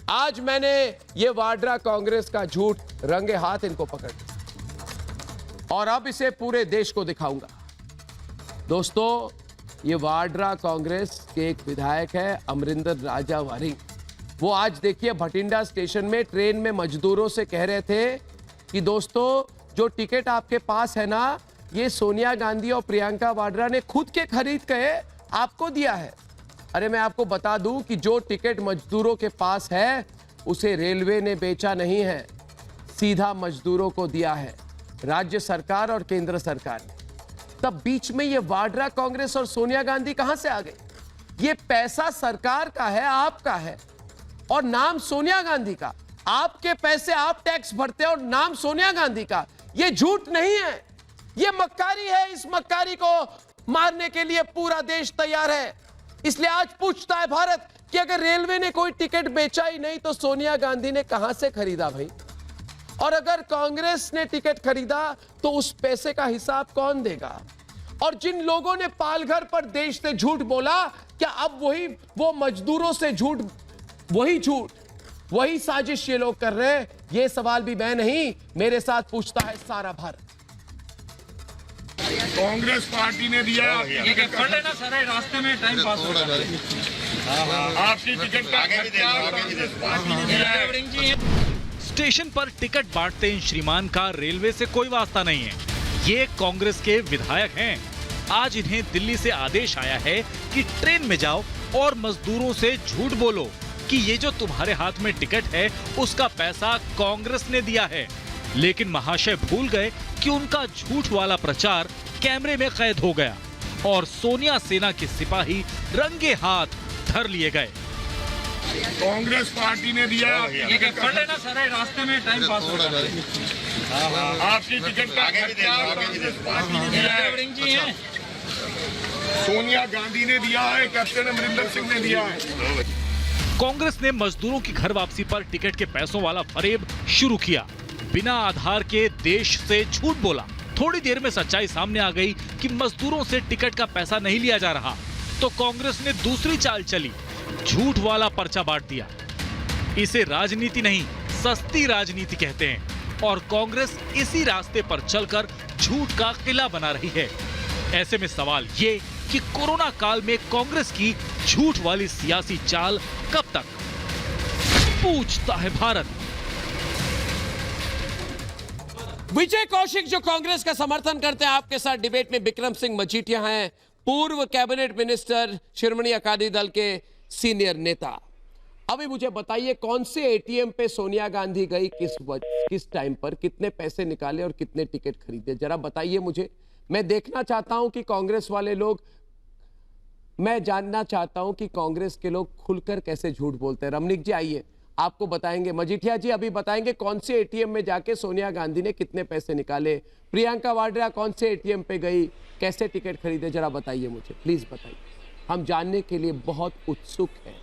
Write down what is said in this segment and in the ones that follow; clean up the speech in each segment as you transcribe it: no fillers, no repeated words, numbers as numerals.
आज मैंने ये वाड्रा कांग्रेस का झूठ रंगे हाथ इनको पकड़ लिया और अब इसे पूरे देश को दिखाऊंगा। दोस्तों, ये वाड्रा कांग्रेस के एक विधायक है अमरिंदर राजा वारिंग। वो आज देखिए भटिंडा स्टेशन में ट्रेन में मजदूरों से कह रहे थे कि दोस्तों, जो टिकट आपके पास है ना, ये सोनिया गांधी और प्रियंका वाड्रा ने खुद के खरीद के आपको दिया है। अरे मैं आपको बता दूं कि जो टिकट मजदूरों के पास है उसे रेलवे ने बेचा नहीं है, सीधा मजदूरों को दिया है राज्य सरकार और केंद्र सरकार ने। तब बीच में ये वाड्रा कांग्रेस और सोनिया गांधी कहां से आ गई? ये पैसा सरकार का है, आपका है, और नाम सोनिया गांधी का। आपके पैसे आप टैक्स भरते हैं और नाम सोनिया गांधी का। ये झूठ नहीं है, ये मक्कारी है। इस मक्कारी को मारने के लिए पूरा देश तैयार है। इसलिए आज पूछता है भारत कि अगर रेलवे ने कोई टिकट बेचा ही नहीं तो सोनिया गांधी ने कहां से खरीदा भाई? और अगर कांग्रेस ने टिकट खरीदा तो उस पैसे का हिसाब कौन देगा? और जिन लोगों ने पालघर पर देश से झूठ बोला, क्या अब वो मजदूरों से झूठ, वही साजिश ये लोग कर रहे हैं? ये सवाल भी मैं नहीं, मेरे साथ पूछता है सारा भारत। कांग्रेस पार्टी ने दिया पढ़ लेना सारे रास्ते में टाइम पास हो रहा है। आपकी टिकट का कांग्रेस पार्टी ने दिया है। स्टेशन पर टिकट बांटते इन श्रीमान का रेलवे से कोई वास्ता नहीं है। ये कांग्रेस के विधायक हैं। आज इन्हें दिल्ली से आदेश आया है कि ट्रेन में जाओ और मजदूरों से झूठ बोलो कि ये जो तुम्हारे हाथ में टिकट है उसका पैसा कांग्रेस ने दिया है। लेकिन महाशय भूल गए कि उनका झूठ वाला प्रचार कैमरे में कैद हो गया और सोनिया सेना के सिपाही रंगे हाथ धर लिए गए। कांग्रेस पार्टी ने दिया पढ़ लेना सारे रास्ते में टाइम पास हो रहा है। आपकी टिकट का कांग्रेस पार्टी ने दिया है। सोनिया गांधी ने दिया है, कैप्टन अमरिंदर सिंह ने दिया है। कांग्रेस ने मजदूरों की घर वापसी पर टिकट के पैसों वाला फरेब शुरू किया। बिना आधार के देश से झूठ बोला। थोड़ी देर में सच्चाई सामने आ गई कि मजदूरों से टिकट का पैसा नहीं लिया जा रहा, तो कांग्रेस ने दूसरी चाल चली, झूठ वाला पर्चा बांट दिया। इसे राजनीति नहीं, सस्ती राजनीति कहते हैं और कांग्रेस इसी रास्ते पर चलकर झूठ का किला बना रही है। ऐसे में सवाल ये कि कोरोना काल में कांग्रेस की झूठ वाली सियासी चाल कब तक? पूछता है भारत। विजय कौशिक जो कांग्रेस का समर्थन करते हैं, आपके साथ डिबेट में विक्रम सिंह मजीठिया हैं, पूर्व कैबिनेट मिनिस्टर, शिरोमणि अकाली दल के सीनियर नेता। अभी मुझे बताइए, कौन से एटीएम पे सोनिया गांधी गई, किस टाइम पर, कितने पैसे निकाले और कितने टिकट खरीदे? जरा बताइए मुझे। मैं देखना चाहता हूं कि कांग्रेस वाले लोग, मैं जानना चाहता हूं कि कांग्रेस के लोग खुलकर कैसे झूठ बोलते हैं। रमनीक जी आइए, आपको बताएंगे। मजीठिया जी अभी बताएंगे कौन से एटीएम में जाके सोनिया गांधी ने कितने पैसे निकाले। प्रियंका वाड्रा कौन से एटीएम पे गई, कैसे टिकट खरीदे, जरा बताइए मुझे, प्लीज बताइए। हम जानने के लिए बहुत उत्सुक हैं।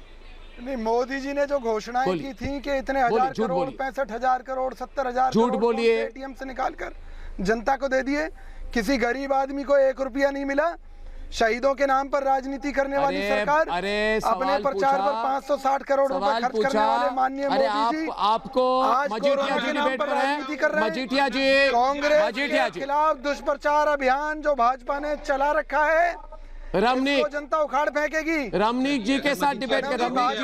नहीं, मोदी जी ने जो घोषणाएं की थी कि इतने हजार करोड़, 65,000 करोड़, 70,000 झूठ बोलिए, एटीएम से निकालकर जनता को दे दिए। किसी गरीब आदमी को 1 रुपया नहीं मिला। शहीदों के नाम पर राजनीति करने वाली सरकार, अपने प्रचार पर 560 करोड़ रुपए खर्च करने वाले माननीय मोदी जी आपको मजीठिया जी डिबेट पर राजनीति कर रहे हैं। मजीठिया जी, कांग्रेस के खिलाफ दुष्प्रचार अभियान जो भाजपा ने चला रखा है, रमनीक, जनता उखाड़ फेंकेगी। रमनीक जी के साथ डिबेट कर। रमनीक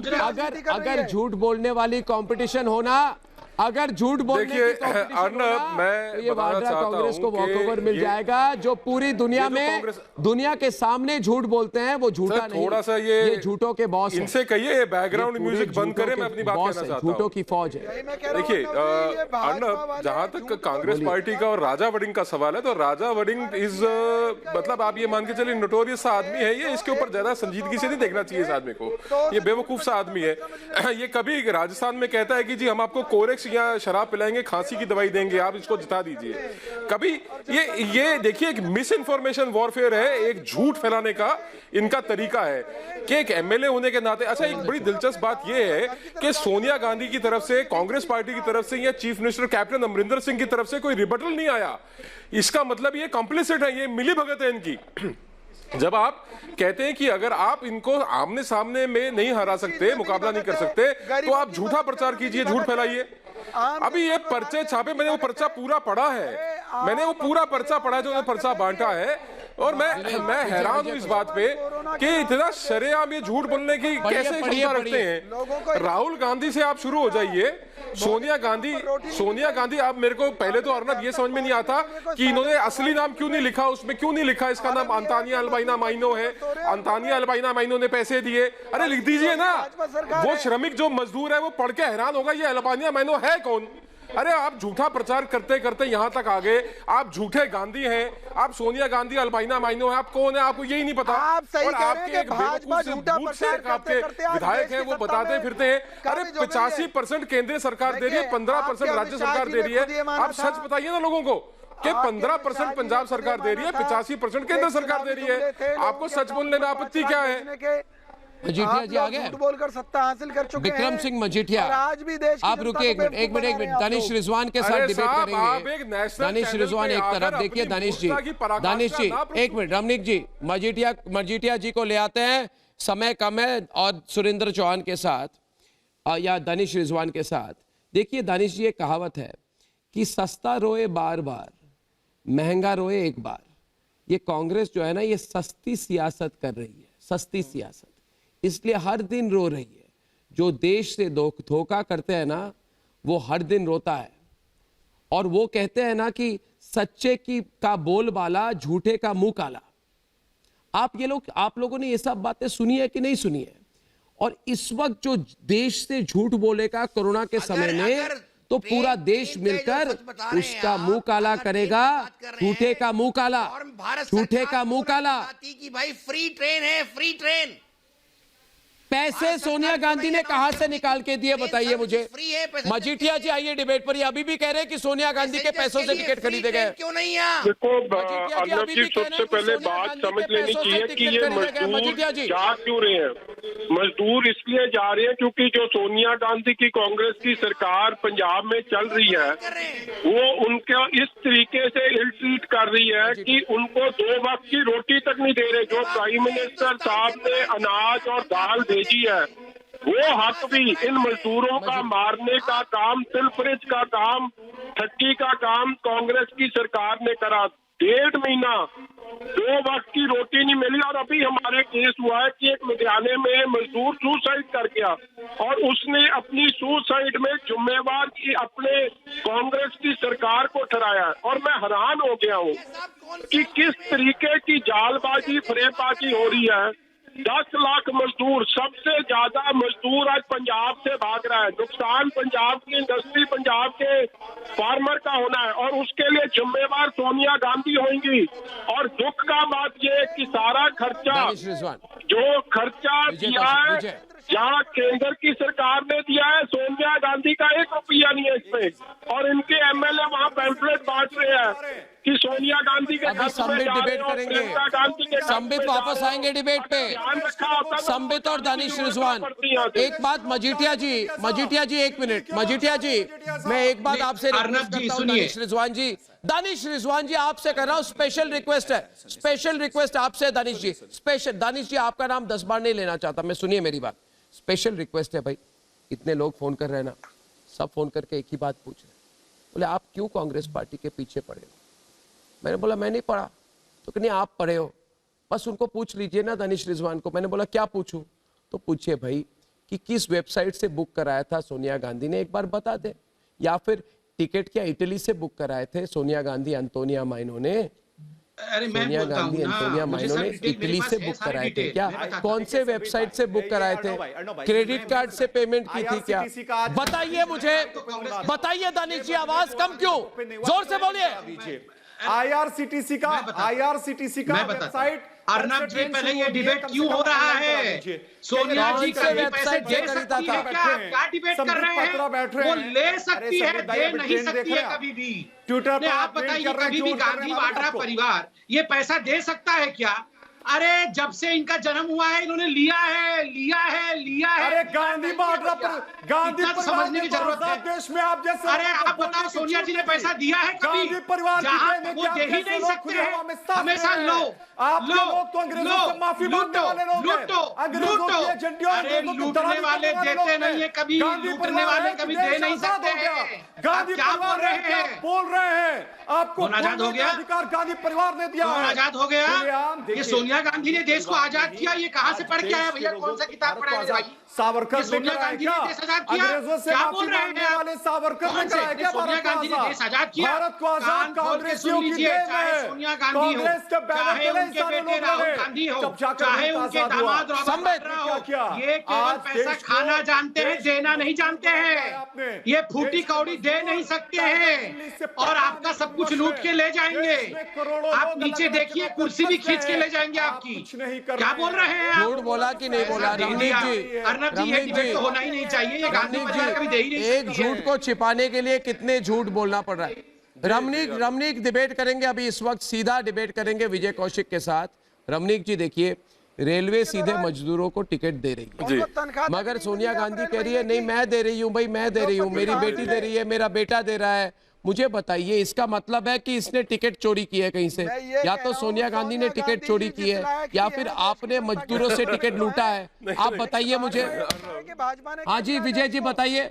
जी, अगर झूठ बोलने वाली कंपटीशन होना, अगर झूठ बोलने की अर्नब, मैं ये वाड्रा कांग्रेस को वॉकओवर मिल जाएगा। जो पूरी दुनिया में, दुनिया के सामने झूठ बोलते हैं, वो झूठा नहीं, थोड़ा सा ये झूठों के बॉस हैं। इनसे कहिए बैकग्राउंड म्यूजिक बंद करें, मैं अपनी बात कहना चाहता हूं। झूठों की फौज है। देखिए अर्नब, जहां तक कांग्रेस पार्टी का और राजा वड़िंग का सवाल है, तो राजा वड़िंग इज मतलब आप ये मान के चलिए नोटोरियस सा आदमी है ये। इसके ऊपर ज्यादा संजीदगी से नहीं देखना चाहिए इस आदमी को। ये बेवकूफ सा आदमी है। ये कभी राजस्थान में कहता है कि जी हम आपको कोरेक्स या शराब पिलाएंगे, खांसी की दवाई देंगे, आप इसको जिता दीजिए। कभी ये देखिए, एक मिस इन्फॉर्मेशन वॉरफेयर है, एक झूठ फैलाने का इनका तरीका है कि एक एमएलए होने के नाते। अच्छा, एक बड़ी दिलचस्प बात यह है कि सोनिया गांधी की तरफ से, कांग्रेस पार्टी की तरफ से या chief minister captain Amarinder Singh की तरफ से कोई रिबटल नहीं आया। इसका मतलब ये कॉम्प्लिसिट है, ये मिली भगत है इनकी। जब आप कहते हैं कि अगर आप इनको आमने सामने में नहीं हरा सकते, मुकाबला नहीं कर सकते, तो आप झूठा प्रचार कीजिए, झूठ फैलाइए। अभी ये पर्चे छापे, मैंने वो पर्चा पूरा पढ़ा है, मैंने वो पूरा पर्चा पढ़ा है जो पर्चा बांटा है, और मैं हैरान हूं इस बात पे कि इतना शरेआम ये झूठ बोलने की कैसे क्षमता रखते हैं। राहुल गांधी से आप शुरू हो जाइए, सोनिया गांधी, आप मेरे को पहले तो अर्नब ये समझ में नहीं आता कि इन्होंने असली नाम क्यों नहीं लिखा, उसमें क्यों नहीं लिखा इसका नाम अंतानिया अल्बाइना माइनो है। अंतानिया अल्बाइना माइनो ने पैसे दिए, अरे लिख दीजिए ना। वो श्रमिक जो मजदूर है वो पढ़ के हैरान होगा ये अल्बानिया माइनो है कौन। अरे आप झूठा प्रचार करते करते यहां तक आ गए, आप झूठे गांधी हैं, आप सोनिया गांधी अल्बाइना माइनो है, आप कौन है आपको यही नहीं पता। आप सही और कह रहे हैं आपके कि भाजपा झूठा प्रचार आपके विधायक हैं वो बताते फिरते हैं। अरे 85% केंद्रीय सरकार दे रही है, 15% राज्य सरकार दे रही है। आप सच बताइए ना लोगों को कि 15% पंजाब सरकार दे रही है, 85% केंद्र सरकार दे रही है। आपको सच बोलने में आपत्ति क्या है? मजीठिया जी आ गए, झूठ बोलकर सत्ता हासिल कर चुके हैं। विक्रम सिंह मजीठिया, आज भी देश आप रुके एक मिनट, दानिश रिजवान के साथ डिबेट करेंगे। दानिश रिजवान एक तरफ देखिए, दानिश जी एक मिनट, रमनीक जी मजीठिया जी को ले आते हैं, समय कम है, और सुरेंद्र चौहान के साथ या दानिश रिजवान के साथ। देखिए दानिश जी, एक कहावत है कि सस्ता रोए बार बार, महंगा रोए एक बार। ये कांग्रेस जो है ना, ये सस्ती सियासत कर रही है, सस्ती सियासत, इसलिए हर दिन रो रही है। जो देश से धोखा करते हैं ना, वो हर दिन रोता है। और वो कहते हैं ना कि सच्चे का बोलबाला, झूठे का मुंह काला। आप लोगों ने ये सब बातें सुनी है कि नहीं सुनी है? और इस वक्त जो देश से झूठ बोलेगा कोरोना के समय में, तो पूरा देश मिलकर उसका मुंह काला करेगा। झूठे का मुंह काला, झूठे का मुंह काला। भाई फ्री ट्रेन है, फ्री ट्रेन। पैसे सोनिया गांधी ने कहां से निकाल के दिए, बताइए मुझे। मजीठिया जी आइए डिबेट पर। ये अभी भी कह रहे हैं कि सोनिया गांधी के पैसों से टिकट खरीदे गए। क्यों नहीं है? देखो अर्नब जी, सबसे पहले बात समझ लेनी चाहिए कि ये मजदूर जा क्यों रहे हैं। मजदूर इसलिए जा रहे हैं क्योंकि जो सोनिया गांधी की कांग्रेस की सरकार पंजाब में चल रही है, वो उनका इस तरीके से इल ट्रीट कर रही है कि उनको 2 वक्त की रोटी तक नहीं दे रहे। जो प्राइम मिनिस्टर साहब ने अनाज और दाल भेजी है, वो हक भी इन मजदूरों का मारने का काम, तिलफरिज का काम, ठगी का काम कांग्रेस की सरकार ने करा। 1.5 महीना 2 वक्त की रोटी नहीं मिली। और अभी हमारे केस हुआ है कि एक लुधियाने में मजदूर सुसाइड कर गया, और उसने अपनी सुसाइड में जिम्मेवार की अपने कांग्रेस की सरकार को ठहराया। और मैं हैरान हो गया हूँ कि किस तरीके की जालबाजी, फरेबबाजी हो रही है। 10 लाख मजदूर, सबसे ज्यादा मजदूर आज पंजाब से भाग रहा है। नुकसान पंजाब की इंडस्ट्री, पंजाब के फार्मर का होना है, और उसके लिए जिम्मेवार सोनिया गांधी होंगी। और दुख का बात यह है कि सारा खर्चा, जो खर्चा दिया है, जहाँ केंद्र की सरकार ने दिया है, सोनिया गांधी का 1 रुपया नहीं है इसमें। और इनके एमएलए वहाँ पैम्फलेट बांट रहे हैं कि सोनिया गांधी के संबित डिबेट करेंगे, संबित वापस आएंगे डिबेट पे। संबित और दानिश रिजवान, एक बात मजीठिया जी 1 मिनट। मजीठिया जी, मैं एक बात आपसे रिक्वेस्ट करता हूं। दानिश रिजवान जी आपसे कर रहा हूं, स्पेशल रिक्वेस्ट है, स्पेशल रिक्वेस्ट आपसे दानिश जी। स्पेशल दानिश जी, आपका नाम 10 बार नहीं लेना चाहता मैं, सुनिए मेरी बात। स्पेशल रिक्वेस्ट है भाई, इतने लोग फोन कर रहे हैं ना, सब फोन करके एक ही बात पूछ रहे हैं, बोले आप क्यों कांग्रेस पार्टी के पीछे पड़े हो? मैंने बोला मैं नहीं पढ़ा। तो नहीं आप पढ़े हो, बस उनको पूछ लीजिए ना, दानिश रिजवान को। मैंने बोला क्या पूछूं? तो पूछिए भाई कि किस वेबसाइट से बुक कराया था सोनिया गांधी ने, एक बार बता दे। या फिर टिकट क्या इटली से बुक कराए थे सोनिया गांधी अंतोनिया माइनो ने? सोनिया गांधी अंतोनिया माइनो ने इटली से बुक कराए थे क्या? कौन से वेबसाइट से बुक कराए थे? क्रेडिट कार्ड से पेमेंट की थी क्या? बताइए मुझे, बताइए दानिश जी। आवाज कम क्यों? जोर से बोलिए। आईआरसीटीसी का वेबसाइट। अर्नब जी, पहले ये डिबेट क्यों हो रहा है? सोनिया जी का पैसे दे सकती है क्या डिबेट कर रहे हैं? वो ले सकती है, दे नहीं सकती है कभी भी। ट्विटर पर आप बताइए, कभी भी गांधी वाड्रा परिवार ये पैसा दे सकता है क्या? अरे जब से इनका जन्म हुआ है इन्होंने लिया है। अरे गांधी बाड्रा पर गांधी परिवार समझने की जरूरत है देश में आप जैसे। अरे आप बताओ सोनिया जी ने पैसा दिया है कभी? गांधी परिवार जहां वो दे ही नहीं सकते हैं, हमेशा लो आप लोग तो अंग्रेजों से माफी मांगने वाले लोग हैं। लूटो। अरे लूटने वाले देते नहीं है कभी, लूटने वाले कभी दे नहीं सकते हैं। गांधी क्या बोल रहे हैं? बोल रहे हैं आपको आजाद हो गया अधिकार गांधी परिवार ने दिया। आजाद हो गया। ये सोनिया गांधी ने देश को आजाद किया। ये कहां से पढ़ के आया भैया? कौन सा किताब पढ़ा है भाई? सावरकर सोनिया गांधी ने देश आजाद किया। अंग्रेजों से क्या माफी बोल रहे मांगने हैं वाले सावरकर ने कराया क्या? सोनिया गांधी ने देश आजाद किया। भारत को आजाद कांग्रेसियों की देन चाहे है। सोनिया गांधी हो, कांग्रेस के बैनर चाहे तले उनके बेटे राहुल गांधी हो, चाहे उनके दामाद रॉबर्ट वाड्रा हो, ये केवल पैसा खाना जानते हैं, देना नहीं जानते हैं। ये फूटी कौड़ी दे नहीं सकते हैं और आपका सब कुछ लूट के ले जाएंगे। आप नीचे देखिए, कुर्सी भी खींच के ले जाएंगे आपकी। क्या बोल रहे हैं? झूठ बोला कि नहीं बोला? रमनीक जी, अर्नब जी, ये डिबेट तो होना ही नहीं चाहिए। ये गांधी परिवार कभी दे ही नहीं एक झूठ को छिपाने के लिए कितने झूठ बोलना पड़ रहा है। रमनीक डिबेट करेंगे अभी, इस वक्त सीधा डिबेट करेंगे विजय कौशिक के साथ। रमनीक जी देखिए, रेलवे सीधे मजदूरों को टिकट दे रही है, मगर सोनिया गांधी कह रही है नहीं मैं दे रही हूं भाई, मैं दे रही हूं, मेरी बेटी दे रही है, मेरा बेटा दे रहा है। मुझे बताइए, इसका मतलब है कि इसने टिकट चोरी की है कहीं से? या तो सोनिया गांधी ने टिकट चोरी की है या फिर आपने मजदूरों से टिकट लूटा है। आप बताइए मुझे। हाँ जी विजय जी बताइए।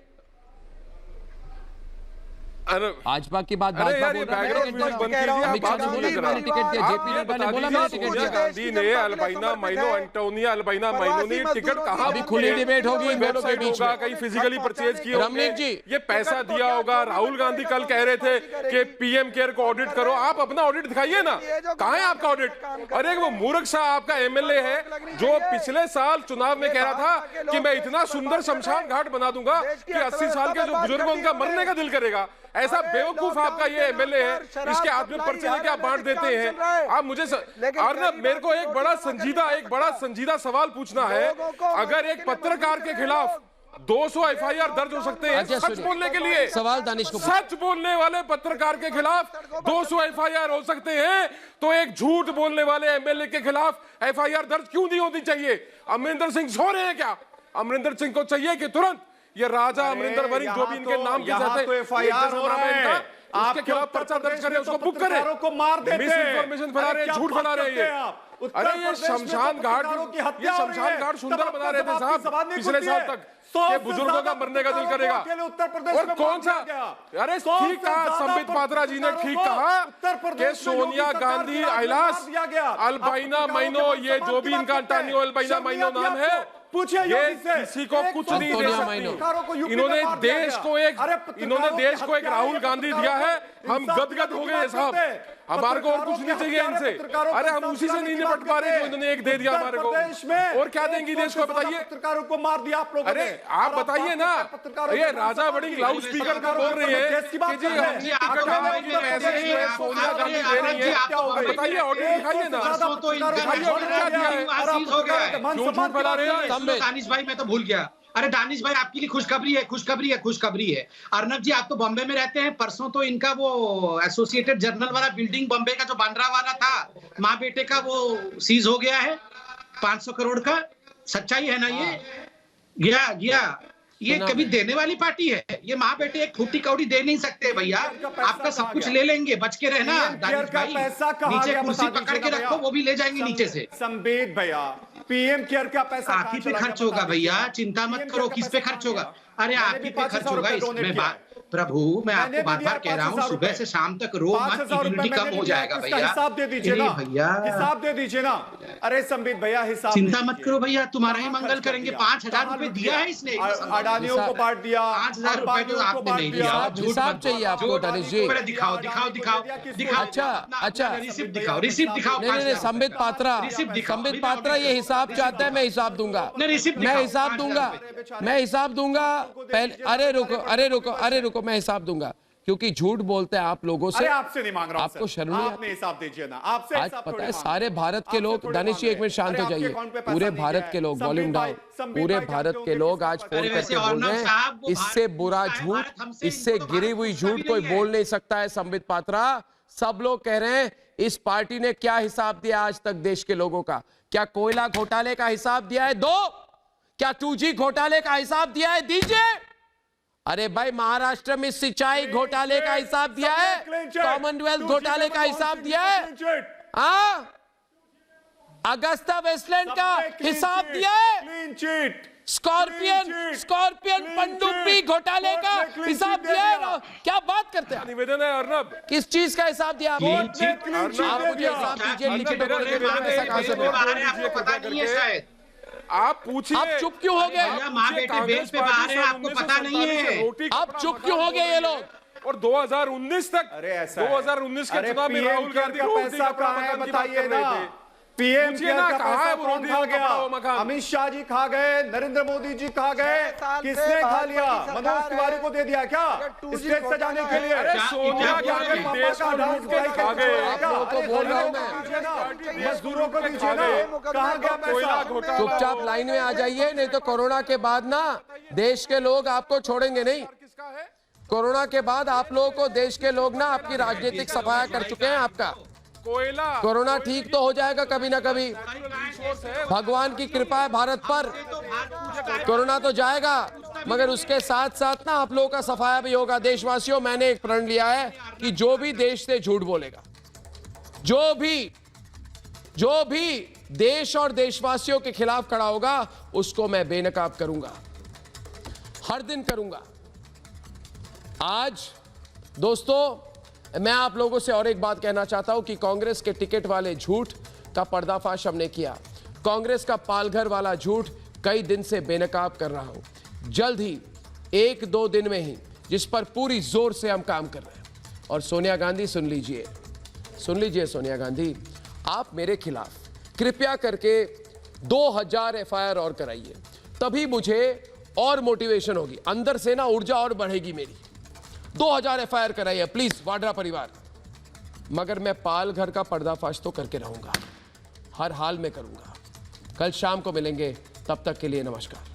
भाजपा की बात भाजपा बोल रहा है, अमित शाह ने बोला कि मैंने टिकट दिया, जेपी नड्डा ने बोला मैंने टिकट दिया। गांधी ने अल्बाइना माइनो, एंटोनिया अल्बाइना माइनो ने टिकट कहा? अभी खुली डिबेट होगी इन दोनों के बीच में। कहीं फिजिकली परचेज किया रमनीक जी, ये पैसा दिया होगा। राहुल गांधी कल कह रहे थे कि पीएम केयर को ऑडिट करो। आप अपना ऑडिट दिखाइए ना, कहां है आपका ऑडिट? अरे वो मूर्ख शाह आपका एमएलए है जो पिछले साल चुनाव में कह रहा था कि मैं इतना सुंदर शमशान घाट बना दूंगा कि 80 साल के जो बुजुर्ग उनका मरने का दिल करेगा। ऐसा बेवकूफ आपका ये एमएलए है, इसके हाथ में पर्चे लेके आप बांट देते हैं। आप मुझे और ना मेरे को एक बड़ा संजीदा सवाल पूछना है। अगर एक पत्रकार के खिलाफ 200 एफआईआर दर्ज हो सकते हैं सच बोलने के लिए, सवाल दानिश को, सच बोलने वाले पत्रकार के खिलाफ 200 एफआईआर हो सकते हैं, तो एक झूठ बोलने वाले एमएलए के खिलाफ एफआईआर दर्ज क्यों नहीं होनी चाहिए? अमरिंदर सिंह सो रहे हैं क्या? अमरिंदर सिंह को चाहिए कि तुरंत ये राजा अमरिंदर वरिंग जो भी इनके नाम के साथ है एफआईआर हो रहा है, उसके खिलाफ पर्चा दर्ज करें, उसको बुक करें। को मार देते हैं, मिस इन्फॉर्मेशन फैला रहे हैं, झूठ फैला रहे हैं। अरे ये शमशान घाट सुंदर बना रहे थे साहब पिछले साल तक के बुजुर्गों का मरने का दिल करेगा। और कौन सा? अरे ठीक कहा संबित पात्रा जी ने, ठीक कहा कि सोनिया गांधी अहिलास अल्बाइना माइनो, ये जो भी इनका अंटानियो अल्बाइना माइनो नाम है, पूछिए ये किसी को कुछ नहीं दे सकती। इन्होंने देश को एक राहुल गांधी दिया है। हम गदगद हो गए साहब, हमारे को और कुछ नहीं चाहिए इनसे। अरे हम उसी से नहीं निपट पा रहे जो इन्होंने एक दे दिया हमारे को, और क्या देंगी देश को? बताइए। पत्रकारों को मार दिया आप लोगों ने। अरे आप बताइए ना, ये राजा वड़िंग लाउड स्पीकर पर बोल रही है कि जी हम टिकट हमारी ऐसे सोनिया गांधी दे रही है। बताइए ऑडिट दिखाइए ना, दिखाइए ऑडिट क्या दिया है, क्यों झूठ फैला रहे हैं? दानिश भाई मैं तो भूल गया। अरे दानिश भाई आपके लिए खुशखबरी है। अर्नब जी आप तो बॉम्बे में रहते हैं। परसों तो इनका वो एसोसिएटेड जर्नल वाला बिल्डिंग बॉम्बे का जो बांद्रा वाला था, माँ बेटे का, वो सीज हो गया है 500 करोड़ का। सच्चाई है ना ये? गया ये कभी देने वाली पार्टी है? ये माँ बेटे एक फूटी कौड़ी दे नहीं सकते भैया। आपका सब कुछ ले लेंगे, बच के रहना दानिश भाई। नीचे कुर्सी पकड़ के रखो, वो भी ले जाएंगे नीचे से। संबित भैया, पीएम केयर का पैसा आप ही पे खर्च होगा भैया, चिंता मत करो। किस पे खर्च होगा? अरे आप ही पे खर्च होगा। इसमें प्रभु मैं आपको बार-बार कह रहा हूँ, सुबह से शाम तक रो मत, इम्यूनिटी कम हो जाएगा भैया। हिसाब दे दीजिए ना भैया, हिसाब दे दीजिए ना। अरे संबित भैया हिसाब, चिंता मत करो भैया, तुम्हारा ही मंगल करेंगे। 5000 रुपए दिया है इसने, अडानियों को बांट दिया। 5000 रुपए तो आपने नहीं दिया। हिसाब चाहिए आपको दानिश जी। दिखाओ। अच्छा रिसिप्ट दिखाओ। नहीं संबित पात्रा ये हिसाब चाहता है, मैं हिसाब दूंगा। मैं हिसाब दूंगा पहले। अरे रुको मैं हिसाब दूंगा, क्योंकि झूठ बोलते हैं आप लोगों से। आपसे नहीं मांग रहा हूं, आपको शर्म नहीं आती? हिसाब दीजिए ना। आपसे आज पता है सारे भारत के लोग, दानिश जी एक मिनट शांत हो जाइए, पूरे भारत के लोग, वॉल्यूम डाउन, पूरे भारत के लोग आज फोन करके बोल रहे हैं इससे बुरा झूठ, इससे गिरी हुई झूठ कोई बोल नहीं सकता है। संबित पात्रा, सब लोग कह रहे हैं इस पार्टी ने क्या हिसाब दिया आज तक देश के लोगों का? क्या कोयला घोटाले का हिसाब दिया है? दो। क्या 2G घोटाले का हिसाब दिया है? दीजिए। अरे भाई, महाराष्ट्र में सिंचाई घोटाले का हिसाब दिया है? कॉमनवेल्थ घोटाले का हिसाब दिया है? हाँ, अगस्ता वेस्टलैंड का हिसाब दिया है? स्कॉर्पियन पनडुब्बी घोटाले का हिसाब दिया है? क्या बात करते हैं? निवेदन है अर्नब, किस चीज का हिसाब दिया आपने? आप मुझे हिसाब दीजिए, लिखित आपको पता नहीं है शायद। आप पूछिए। आप चुप क्यों हो गए? माँ बेटे बेल पे बाहर है, आपको पता नहीं है। आप चुप क्यों हो गए? ये लोग और 2019 तक, अरे ऐसा 2019 के चुनाव में राहुल गांधी का पैसा कहाँ है बताइए ना। पीएम का पैसा कौन खा गया? अमित शाह जी खा गए, नरेंद्र मोदी जी खा गए, किसने खा लिया? मनोज तिवारी को दे दिया क्या स्टेज सजाने के लिए? सोनिया गांधी देश को लूट के खा गए। मजदूरों को दीजिए ना, कहाँ गया पैसा? चुपचाप लाइन में आ जाइए, नहीं तो कोरोना के बाद ना देश के लोग आपको छोड़ेंगे नहीं। कोरोना के बाद आप लोगों को देश के लोग ना आपकी राजनीतिक सफाया कर चुके हैं। आपका कोरोना ठीक तो हो जाएगा कभी ना कभी, भगवान की कृपा है भारत पर। कोरोना तो जाएगा, मगर उसके साथ साथ ना आप लोगों का सफाया भी होगा। देशवासियों, मैंने एक प्रण लिया है कि जो भी देश से झूठ बोलेगा, जो भी देश और देशवासियों के खिलाफ खड़ा होगा, उसको मैं बेनकाब करूंगा, हर दिन करूंगा। आज दोस्तों, मैं आप लोगों से और एक बात कहना चाहता हूं कि कांग्रेस के टिकट वाले झूठ का पर्दाफाश हमने किया। कांग्रेस का पालघर वाला झूठ कई दिन से बेनकाब कर रहा हूं। जल्द ही 1-2 दिन में ही, जिस पर पूरी जोर से हम काम कर रहे हैं। और सोनिया गांधी, सुन लीजिए सोनिया गांधी, आप मेरे खिलाफ कृपया करके 2000 FIR और कराइए, तभी मुझे और मोटिवेशन होगी, अंदर से ना ऊर्जा और बढ़ेगी मेरी। 2000 FIR कराइए प्लीज वाड्रा परिवार। मगर मैं पालघर का पर्दाफाश तो करके रहूंगा, हर हाल में करूंगा। कल शाम को मिलेंगे, तब तक के लिए नमस्कार।